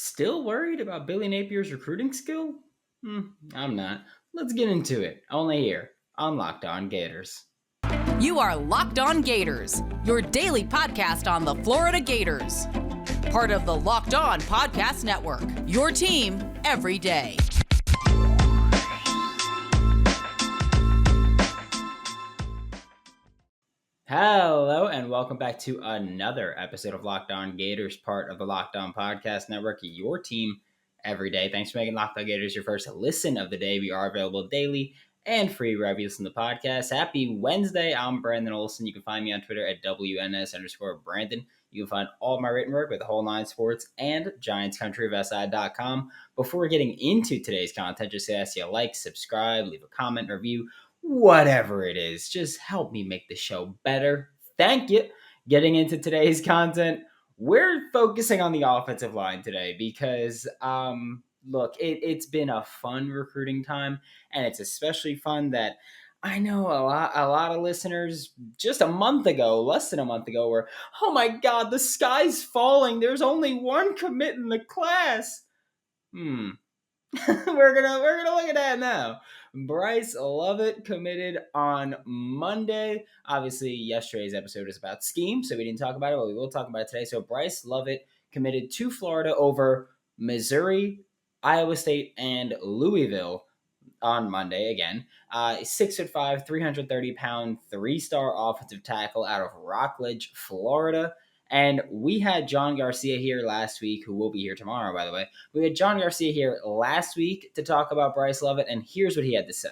Still worried about Billy Napier's recruiting skill? I'm not. Let's get into it. Only here on Locked On Gators. You are Locked On Gators, your daily podcast on the Florida Gators. Part of the Locked On Podcast Network, your team every day. Hello, and welcome back to another episode of Locked On Gators, part of the Locked On Podcast Network, your team every day. Thanks for making Locked On Gators your first listen of the day. We are available daily and free wherever you listen to the podcast. Happy Wednesday. I'm Brandon Olson. You can find me on Twitter at WNS_Brandon. You can find all my written work with the Whole Nine Sports and GiantsCountryofSI.com. Before getting into today's content, just ask you to like, subscribe, leave a comment, review, whatever it is. Just help me make the show better. Thank you. Getting into today's content, we're focusing on the offensive line today because, look, it's been a fun recruiting time, and it's especially fun that I know a lot of listeners just a month ago, less than a month ago, were, oh my God, the sky's falling. There's only one commit in the class. we're gonna look at that now. Bryce Lovett committed on Monday. Obviously, yesterday's episode is about scheme, so we didn't talk about it, but we will talk about it today. So Bryce Lovett committed to Florida over Missouri, Iowa State, and Louisville on Monday again. 6'5", 330-pound, 3-star offensive tackle out of Rockledge, Florida. And we had John Garcia here last week, who will be here tomorrow, by the way. We had John Garcia here last week to talk about Bryce Lovett, and here's what he had to say.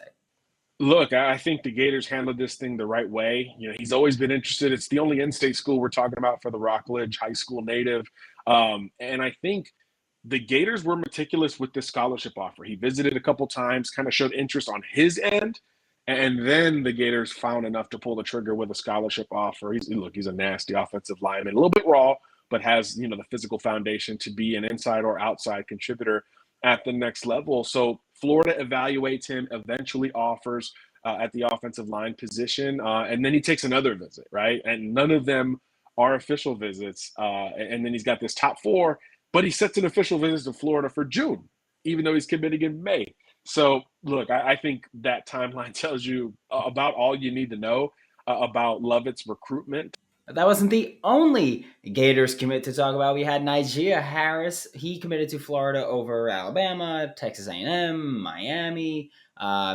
Look, I think the Gators handled this thing the right way. You know, he's always been interested. It's the only in-state school we're talking about for the Rockledge High School native. And I think the Gators were meticulous with this scholarship offer. He visited a couple times, kind of showed interest on his end. And then the Gators found enough to pull the trigger with a scholarship offer. He's a nasty offensive lineman, a little bit raw, but has, the physical foundation to be an inside or outside contributor at the next level. So Florida evaluates him, eventually offers at the offensive line position, and then he takes another visit, right? And none of them are official visits. And then he's got this top four, but he sets an official visit to Florida for June, even though he's committing in May. So, look, I think that timeline tells you about all you need to know about Lovett's recruitment. That wasn't the only Gators commit to talk about. We had Nijea Harris. He committed to Florida over Alabama, Texas A&M, Miami,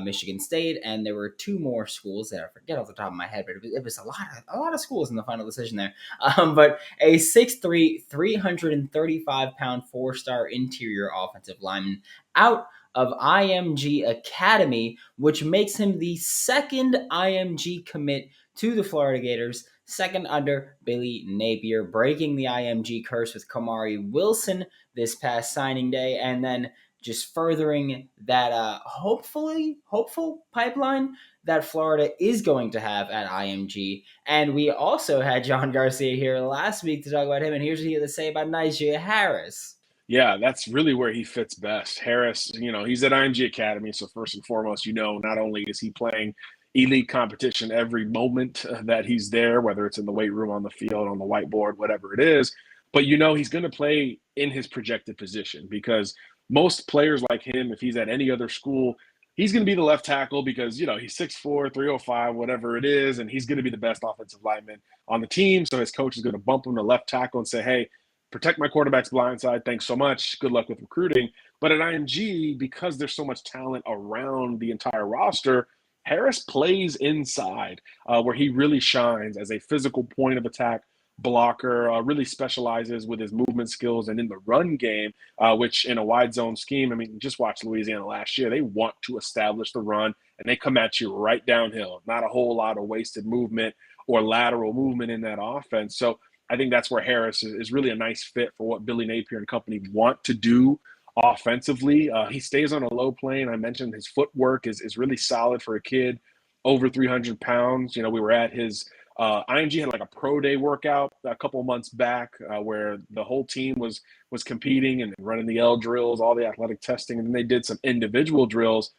Michigan State, and there were two more schools that I forget off the top of my head, but it was a lot of schools in the final decision there. But a 6'3", 335-pound, 4-star interior offensive lineman out of IMG Academy, which makes him the second IMG commit to the Florida Gators, second under Billy Napier, breaking the IMG curse with Kamari Wilson this past signing day, and then just furthering that hopeful pipeline that Florida is going to have at IMG. And we also had John Garcia here last week to talk about him, and here's what he had to say about Nijea Harris. Yeah, that's really where he fits best. Harris, he's at IMG Academy, so first and foremost, not only is he playing elite competition every moment that he's there, whether it's in the weight room, on the field, on the whiteboard, whatever it is, but he's going to play in his projected position, because most players like him, if he's at any other school, he's going to be the left tackle because, he's 6'4", 305, whatever it is, and he's going to be the best offensive lineman on the team. So his coach is going to bump him to left tackle and say, hey, protect my quarterback's blind side. Thanks so much. Good luck with recruiting. But at IMG, because there's so much talent around the entire roster, Harris plays inside, where he really shines as a physical point of attack blocker, really specializes with his movement skills and in the run game, which in a wide zone scheme, just watch Louisiana last year. They want to establish the run, and they come at you right downhill. Not a whole lot of wasted movement or lateral movement in that offense. So I think that's where Harris is really a nice fit for what Billy Napier and company want to do offensively. He stays on a low plane. I mentioned his footwork is really solid for a kid over 300 pounds. We were at his IMG had like a pro day workout a couple of months back where the whole team was competing and running the L drills, all the athletic testing, and then they did some individual drills.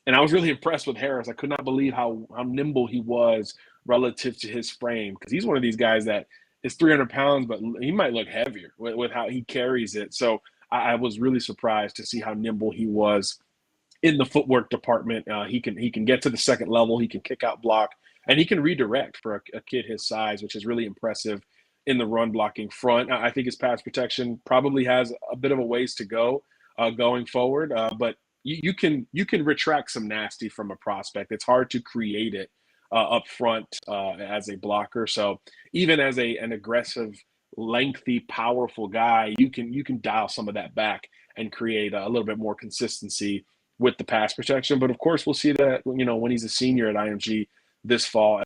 And I was really impressed with Harris. I could not believe how nimble he was relative to his frame, because he's one of these guys that is 300 pounds, but he might look heavier with how he carries it. So I was really surprised to see how nimble he was in the footwork department. He can get to the second level. He can kick out block, and he can redirect for a kid his size, which is really impressive in the run blocking front. I think his pass protection probably has a bit of a ways to go going forward, but you can retract some nasty from a prospect. It's hard to create it up front as a blocker. So even as an aggressive, lengthy, powerful guy, you can dial some of that back and create a little bit more consistency with the pass protection. But of course, we'll see that, when he's a senior at IMG this fall.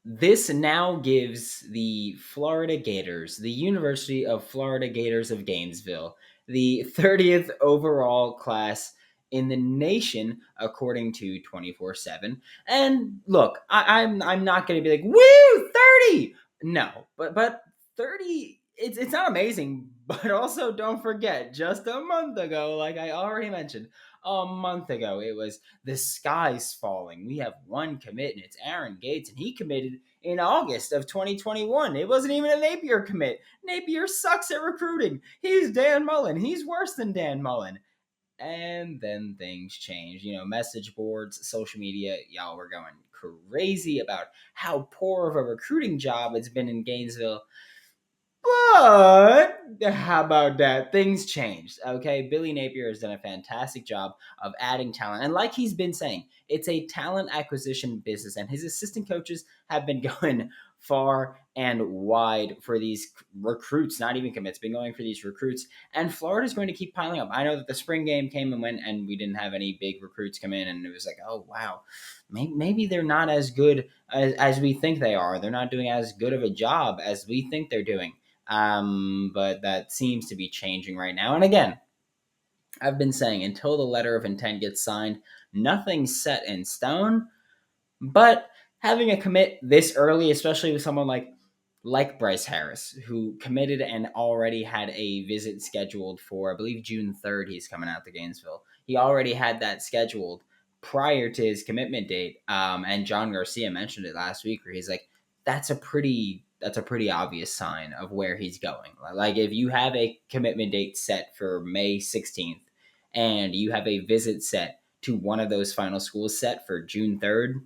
This now gives the Florida Gators, the University of Florida Gators of Gainesville, the 30th overall class in the nation, according to 24/7. And look, I'm not going to be like, woo, 30. No, but 30. It's not amazing, but also don't forget, just a month ago, like I already mentioned, a month ago, it was the sky's falling. We have one commit, and it's Aaron Gates, and he committed in August of 2021. It wasn't even a Napier commit. Napier sucks at recruiting. He's Dan Mullen. He's worse than Dan Mullen. And then things change. Message boards, social media, y'all were going crazy about how poor of a recruiting job it's been in Gainesville. But how about that? Things changed. Okay. Billy Napier has done a fantastic job of adding talent. And like he's been saying, it's a talent acquisition business. And his assistant coaches have been going far and wide for these recruits, not even commits, been going for these recruits. And Florida's going to keep piling up. I know that the spring game came and went, and we didn't have any big recruits come in. And it was like, oh, wow, maybe they're not as good as we think they are. They're not doing as good of a job as we think they're doing. But that seems to be changing right now. And again, I've been saying until the letter of intent gets signed, nothing's set in stone. But having a commit this early, especially with someone like Bryce Harris, who committed and already had a visit scheduled for, I believe, June 3rd, he's coming out to Gainesville. He already had that scheduled prior to his commitment date. And John Garcia mentioned it last week, where he's like, that's a pretty obvious sign of where he's going. Like if you have a commitment date set for May 16th and you have a visit set to one of those final schools set for June 3rd,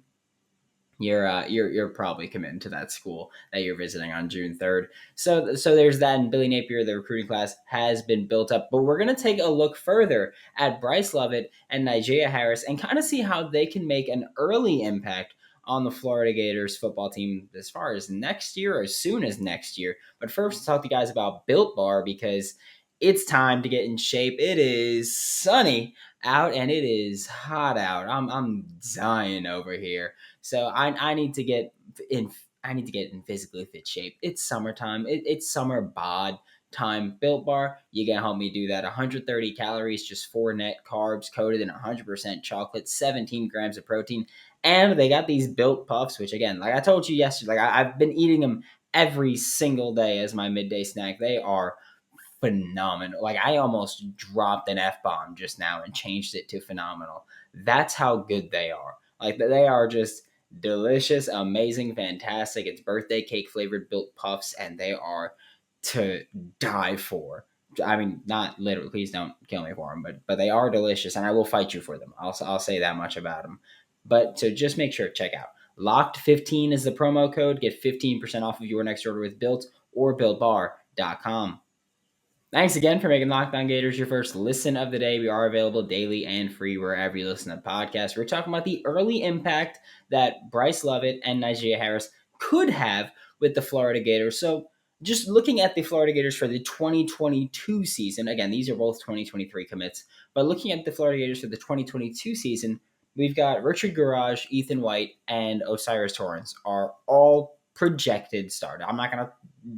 you're probably committing to that school that you're visiting on June 3rd. So there's that. And Billy Napier, the recruiting class, has been built up. But we're going to take a look further at Bryce Lovett and Knijeah Harris and kind of see how they can make an early impact on the Florida Gators football team as far as next year or as soon as next year. But first, let's talk to you guys about Built Bar, because it's time to get in shape. It is sunny out and it is hot out. I'm dying over here. So I need to get in. I need to get in physically fit shape. It's summertime. It's summer bod time. Built Bar, you can help me do that. 130 calories, just 4 net carbs, coated in 100% chocolate, 17 grams of protein. And they got these Built Puffs, which again, like I told you yesterday, like I've been eating them every single day as my midday snack. They are phenomenal. Like I almost dropped an F-bomb just now and changed it to phenomenal. That's how good they are. Like they are just delicious, amazing, fantastic. It's birthday cake flavored Built Puffs, and they are to die for. I mean, not literally, please don't kill me for them, but they are delicious, and I will fight you for them. I'll say that much about them. But so just make sure to check out. Locked15 is the promo code. Get 15% off of your next order with Built or BuiltBar.com. Thanks again for making Locked On Gators your first listen of the day. We are available daily and free wherever you listen to podcasts. We're talking about the early impact that Bryce Lovett and Knijeah Harris could have with the Florida Gators. So just looking at the Florida Gators for the 2022 season, again, these are both 2023 commits, but looking at the Florida Gators for the 2022 season, we've got Richard Garage, Ethan White, and Osiris Torrance are all projected starters. I'm not going to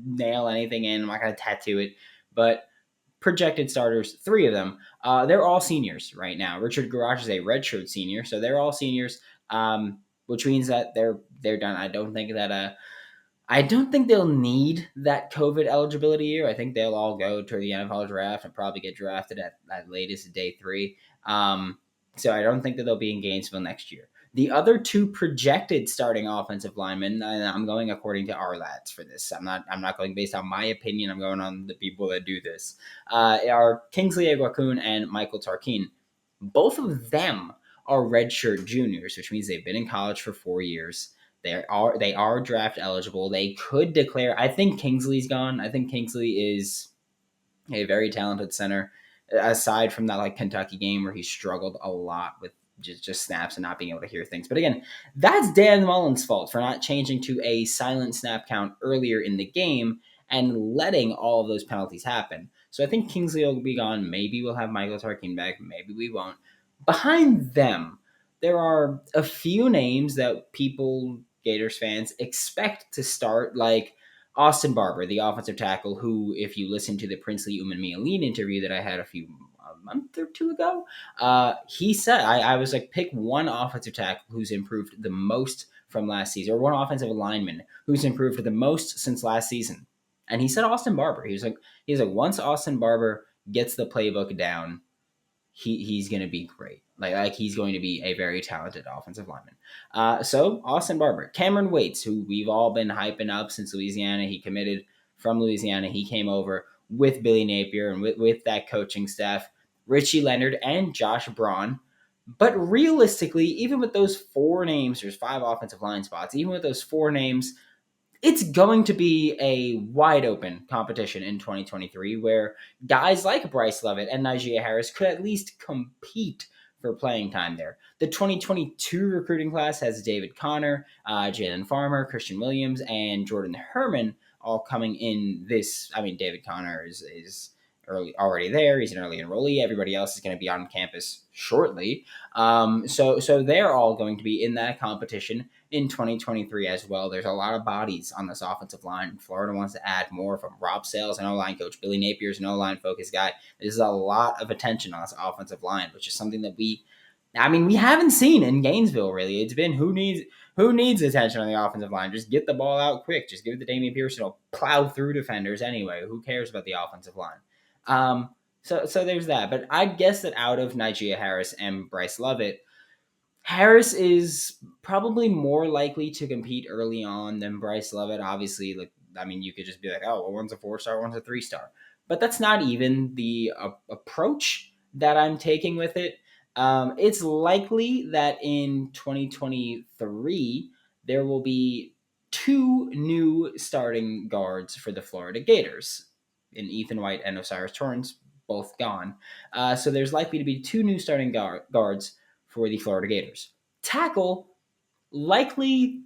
nail anything in. I'm not going to tattoo it. But projected starters, 3 of them, they're all seniors right now. Richard Garage is a redshirt senior, so they're all seniors, which means that they're done. I don't think they'll need that COVID eligibility year. I think they'll all go to the NFL draft and probably get drafted at latest day 3. So I don't think that they'll be in Gainesville next year. The other two projected starting offensive linemen, and I'm going according to our lads for this. I'm not going based on my opinion. I'm going on the people that do this. Are Kingsley Aguakun and Michael Tarkin. Both of them are redshirt juniors, which means they've been in college for 4 years. They are draft eligible. They could declare. I think Kingsley's gone. I think Kingsley is a very talented center. Aside from that like Kentucky game where he struggled a lot with just snaps and not being able to hear things. But again, that's Dan Mullen's fault for not changing to a silent snap count earlier in the game and letting all of those penalties happen. So I think Kingsley will be gone. Maybe we'll have Michael Tarkin back. Maybe we won't. Behind them, there are a few names that people, Gators fans, expect to start, like Austin Barber, the offensive tackle, who, if you listen to the Princely Umanmielen interview that I had a month or two ago, he said, I was like, pick one offensive tackle who's improved the most from last season, or one offensive lineman who's improved the most since last season. And he said Austin Barber. He's like, once Austin Barber gets the playbook down, he's going to be great. Like he's going to be a very talented offensive lineman. So Austin Barber, Cameron Waits, who we've all been hyping up since Louisiana. He committed from Louisiana. He came over with Billy Napier and with that coaching staff, Richie Leonard and Josh Braun. But realistically, even with those 4 names, there's 5 offensive line spots. Even with those 4 names, it's going to be a wide open competition in 2023 where guys like Bryce Lovett and Knijeah Harris could at least compete for playing time there. The 2022 recruiting class has David Connor, Jalen Farmer, Christian Williams, and Jordan Herman all coming in this. I mean, David Connor is already there. He's an early enrollee. Everybody else is going to be on campus shortly. So they're all going to be in that competition in 2023 as well. There's a lot of bodies on this offensive line. Florida wants to add more from Rob Sales, an O-line coach. Billy Napier is an O-line focused guy. There's a lot of attention on this offensive line, which is something that we haven't seen in Gainesville, really. It's been who needs attention on the offensive line? Just get the ball out quick. Just give it to Damian Pearson. He'll plow through defenders anyway. Who cares about the offensive line? So there's that. But I'd guess that out of Knijeah Harris and Bryce Lovett, Harris is probably more likely to compete early on than Bryce Lovett. Obviously, you could just be like, oh, well, one's a 4-star, one's a 3-star. But that's not even the approach that I'm taking with it. It's likely that in 2023, there will be 2 new starting guards for the Florida Gators, in Ethan White and Osiris Torrance, both gone. So there's likely to be 2 new starting guards for the Florida Gators. Tackle, likely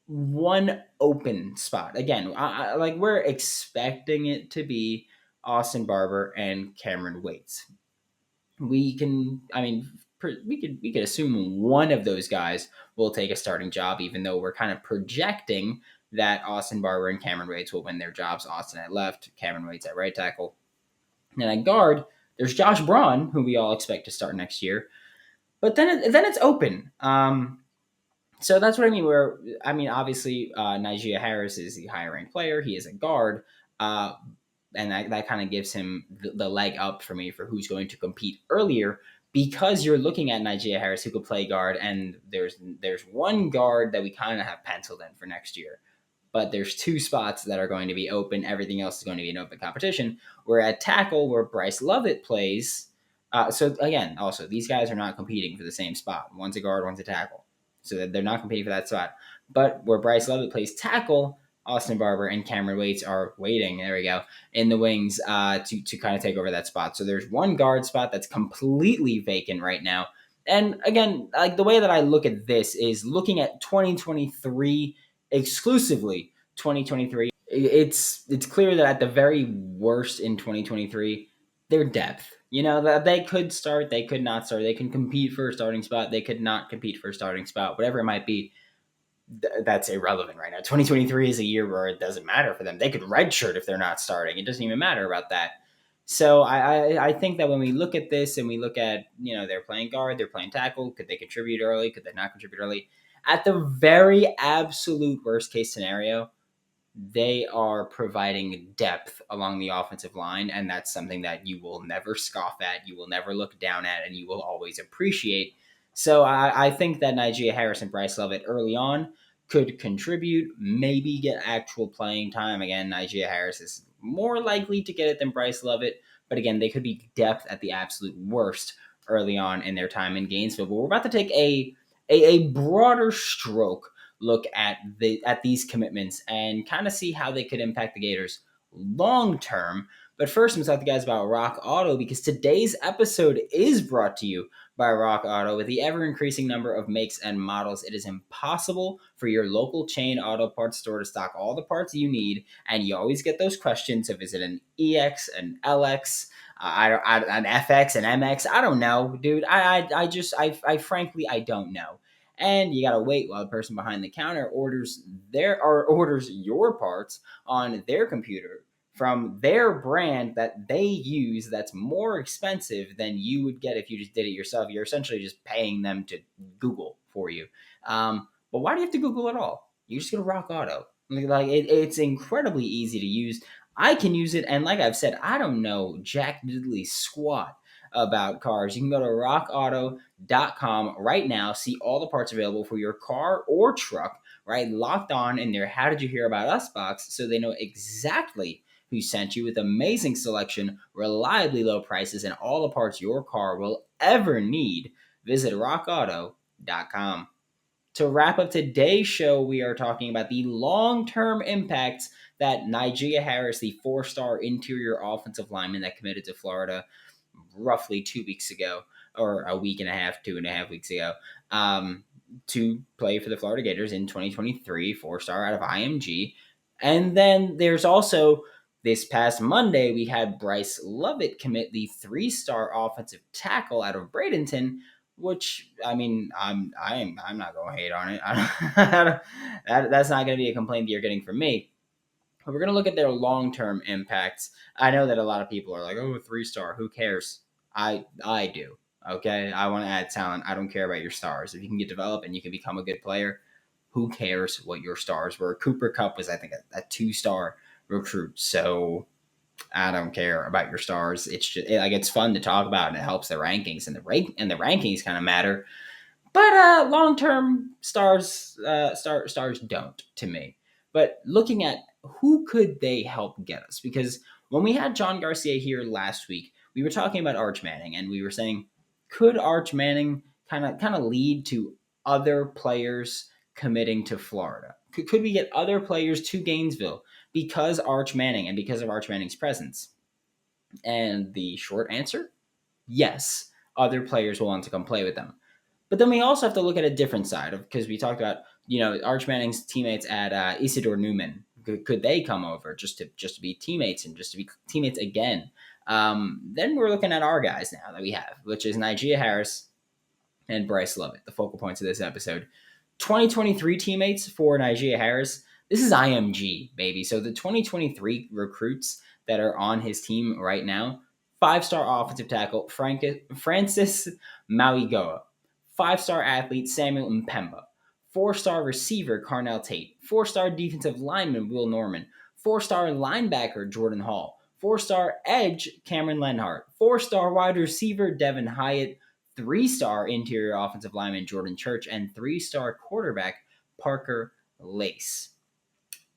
1 open spot. Again, we're expecting it to be Austin Barber and Cameron Waits. We could assume one of those guys will take a starting job, even though we're kind of projecting that Austin Barber and Cameron Waits will win their jobs. Austin at left, Cameron Waits at right tackle. And at guard, there's Josh Braun, who we all expect to start next year. But then it's open. So that's what I mean. Obviously, Knijeah Harris is the higher ranked player. He is a guard. And that kind of gives him the leg up for me for who's going to compete earlier, because you're looking at Knijeah Harris, who could play guard, and there's 1 guard that we kind of have penciled in for next year. But there's 2 spots that are going to be open. Everything else is going to be an open competition. We're at tackle, where Bryce Lovett plays. So again, also, these guys are not competing for the same spot. One's a guard, one's a tackle. So they're not competing for that spot. But where Bryce Lovett plays tackle, Austin Barber and Cameron Waits are waiting, there we go, in the wings to kind of take over that spot. So there's 1 guard spot that's completely vacant right now. And again, like the way that I look at this is looking at 2023 exclusively. 2023, it's clear that at the very worst in 2023, their depth. That they could start, they could not start, they can compete for a starting spot, they could not compete for a starting spot, whatever it might be. That's irrelevant right now. 2023 is a year where it doesn't matter for them. They could redshirt if they're not starting. It doesn't even matter about that. So I think that when we look at this and we look at, they're playing guard, they're playing tackle, could they contribute early? Could they not contribute early? At the very absolute worst case scenario, they are providing depth along the offensive line, and that's something that you will never scoff at, you will never look down at, and you will always appreciate. So I think that Nigel Harris and Bryce Lovett early on could contribute, maybe get actual playing time. Again, Nigel Harris is more likely to get it than Bryce Lovett, but again, they could be depth at the absolute worst early on in their time in Gainesville. But we're about to take a broader stroke look at these commitments and kind of see how they could impact the Gators long term. But first, I'm going to talk to you guys about Rock Auto because today's episode is brought to you by Rock Auto. With the ever-increasing number of makes and models, it is impossible for your local chain auto parts store to stock all the parts you need, and you always get those questions of is it an EX, an LX, an FX, an MX? I don't know, dude. I frankly, I don't know. And you gotta wait while the person behind the counter orders your parts on their computer from their brand that they use that's more expensive than you would get if you just did it yourself. You're essentially just paying them to Google for you. But why do you have to Google at all? You just go to Rock Auto. It's incredibly easy to use. I can use it, and like I've said, I don't know jack diddly squat about cars. You can go to rockauto.com right now, see all the parts available for your car or truck, right? Locked on in their How Did You Hear About Us box so they know exactly who sent you with amazing selection, reliably low prices, and all the parts your car will ever need. Visit rockauto.com. To wrap up today's show, we are talking about the long-term impacts that Nijea Harris, the four-star interior offensive lineman that committed to Florida roughly 2 weeks ago, or a week and a half, 2.5 weeks ago, to play for the Florida Gators in 2023, four-star out of IMG. And then there's also this past Monday, we had Bryce Lovett commit the three-star offensive tackle out of Bradenton, which I'm not going to hate on it. That's not going to be a complaint that you're getting from me. But we're going to look at their long-term impacts. I know that a lot of people are like, "Oh, three-star, who cares?" I do. Okay, I want to add talent. I don't care about your stars. If you can get developed and you can become a good player, who cares what your stars were? Cooper Kupp was, I think, a two-star recruit. So I don't care about your stars. It's just it's fun to talk about and it helps the rankings, and the rankings kind of matter. But long term stars don't to me. But looking at who could they help get us, because when we had John Garcia here last week, we were talking about Arch Manning, and we were saying, could Arch Manning kind of lead to other players committing to Florida? Could we get other players to Gainesville because Arch Manning and because of Arch Manning's presence? And the short answer, yes, other players will want to come play with them. But then we also have to look at a different side of, because we talked about, Arch Manning's teammates at Isidore Newman. Could they come over just to be teammates and just to be teammates again? Then we're looking at our guys now that we have, which is Nijea Harris and Bryce Lovett, the focal points of this episode. 2023 teammates for Nijea Harris. This is IMG, baby. So the 2023 recruits that are on his team right now: 5-star offensive tackle Francis Mauigoa, 5-star athlete Samuel Mpemba, 4-star receiver Carnell Tate, 4-star defensive lineman Will Norman, 4-star linebacker Jordan Hall, 4-star edge Cameron Lenhart, 4-star wide receiver Devin Hyatt, 3-star interior offensive lineman Jordan Church, and 3-star quarterback Parker Lace.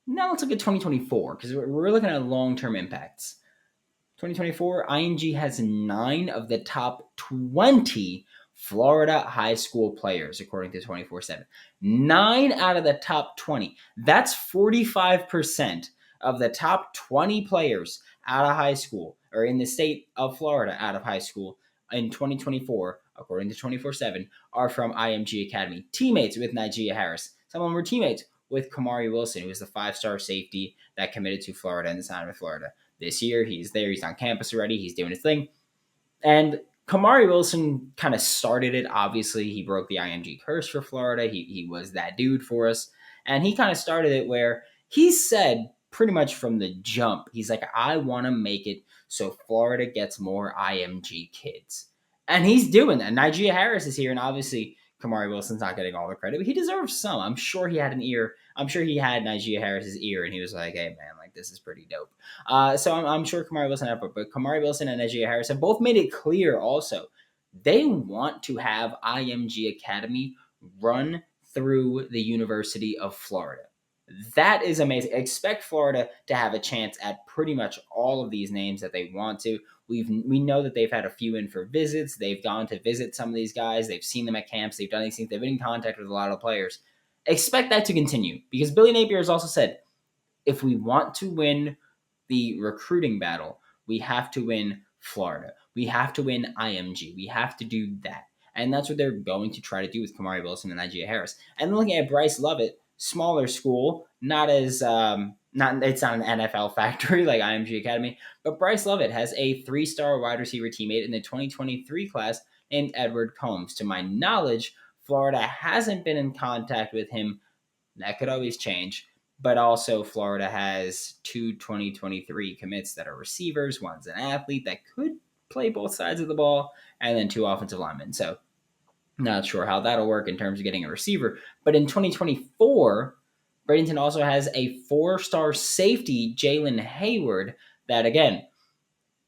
Now let's look at 2024, because we're looking at long-term impacts. 2024, IMG has 9 of the top 20 Florida high school players, according to 24/7. 9 out of the top 20. That's 45% of the top 20 players out of high school, or in the state of Florida out of high school in 2024, according to 24/7, are from IMG Academy. Teammates with Nijea Harris. Some of them were teammates with Kamari Wilson, who was the 5-star safety that committed to Florida and the Sound of Florida. This year, he's there. He's on campus already. He's doing his thing. And Kamari Wilson kind of started it. Obviously, he broke the IMG curse for Florida. He was that dude for us. And he kind of started it where he said pretty much from the jump, he's like, I want to make it so Florida gets more IMG kids. And he's doing that. Nijea Harris is here, and obviously Kamari Wilson's not getting all the credit, but he deserves some. I'm sure he had an ear. I'm sure he had Nijea Harris's ear, and he was like, hey, man, like, this is pretty dope. So I'm sure Kamari Wilson had, but Kamari Wilson and Nijea Harris have both made it clear also, They want to have IMG Academy run through the University of Florida. That is amazing. Expect Florida to have a chance at pretty much all of these names that they want to. We know that they've had a few in for visits. They've gone to visit some of these guys. They've seen them at camps. They've done these things. They've been in contact with a lot of players. Expect that to continue because Billy Napier has also said, if we want to win the recruiting battle, we have to win Florida. We have to win IMG. We have to do that. And that's what they're going to try to do with Kamari Wilson and Nijea Harris. And then looking at Bryce Lovett, smaller school, not as it's not an NFL factory like IMG Academy, but Bryce Lovett has a 3-star wide receiver teammate in the 2023 class named Edward Combs. To my knowledge, Florida hasn't been in contact with him. That could always change. But also, Florida has 2 2023 commits that are receivers. One's an athlete that could play both sides of the ball, and then 2 offensive linemen. So, not sure how that'll work in terms of getting a receiver. But in 2024, Bradenton also has a 4-star safety, Jalen Hayward, that again,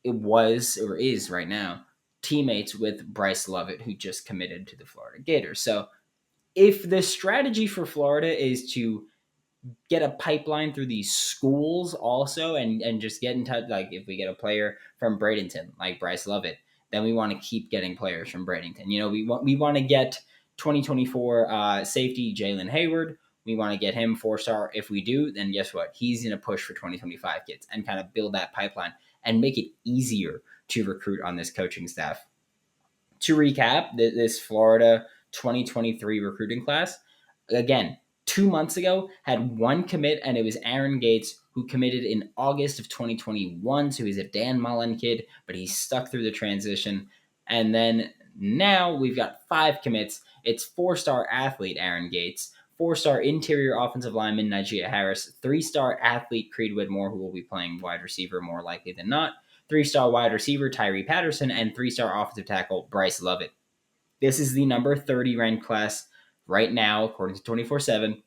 it was or is right now teammates with Bryce Lovett, who just committed to the Florida Gators. So, if the strategy for Florida is to get a pipeline through these schools also and just get in touch, like if we get a player from Bradenton like Bryce Lovett, then we want to keep getting players from Bradenton. We want to get 2024 safety Jalen Hayward. We want to get him 4-star. If we do, then guess what? He's going to push for 2025 kids and kind of build that pipeline and make it easier to recruit on this coaching staff. To recap, this Florida 2023 recruiting class, again, 2 months ago, had 1 commit, and it was Aaron Gates, who committed in August of 2021. So he's a Dan Mullen kid, but he stuck through the transition. And then now we've got 5 commits. It's 4-star athlete Aaron Gates, 4-star interior offensive lineman Nijea Harris, 3-star athlete Creed Whitmore, who will be playing wide receiver more likely than not, 3-star wide receiver Tyree Patterson, and 3-star offensive tackle Bryce Lovett. This is the number 30 ranked class right now, according to 24/7.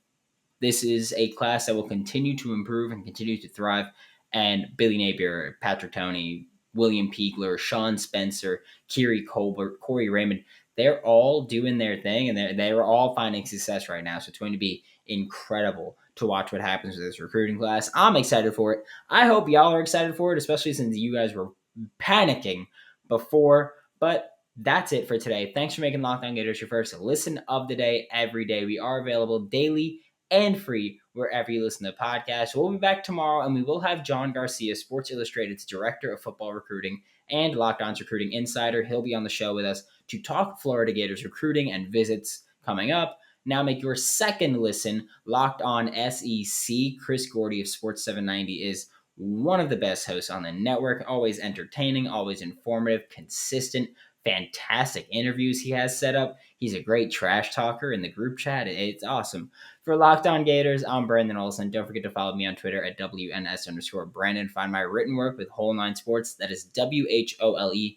This is a class that will continue to improve and continue to thrive. And Billy Napier, Patrick Toney, William Piegler, Sean Spencer, Kiri Colbert, Corey Raymond, they're all doing their thing, and they're all finding success right now. So it's going to be incredible to watch what happens with this recruiting class. I'm excited for it. I hope y'all are excited for it, especially since you guys were panicking before. But that's it for today. Thanks for making Locked On Gators your first listen of the day every day. We are available daily and free wherever you listen to podcasts. We'll be back tomorrow, and we will have John Garcia, Sports Illustrated's Director of Football Recruiting and Locked On's Recruiting Insider. He'll be on the show with us to talk Florida Gators recruiting and visits coming up. Now make your second listen Locked On SEC. Chris Gordy of Sports 790 is one of the best hosts on the network, always entertaining, always informative, consistent, fantastic interviews he has set up. He's a great trash talker in the group chat. It's awesome. For Locked On Gators, I'm Brandon Olson. Don't forget to follow me on Twitter at WNS_Brandon. Find my written work with Whole Nine Sports. That is WHOLENINE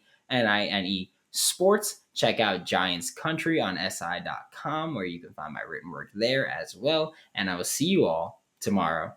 Sports. Check out Giants Country on SI.com where you can find my written work there as well. And I will see you all tomorrow.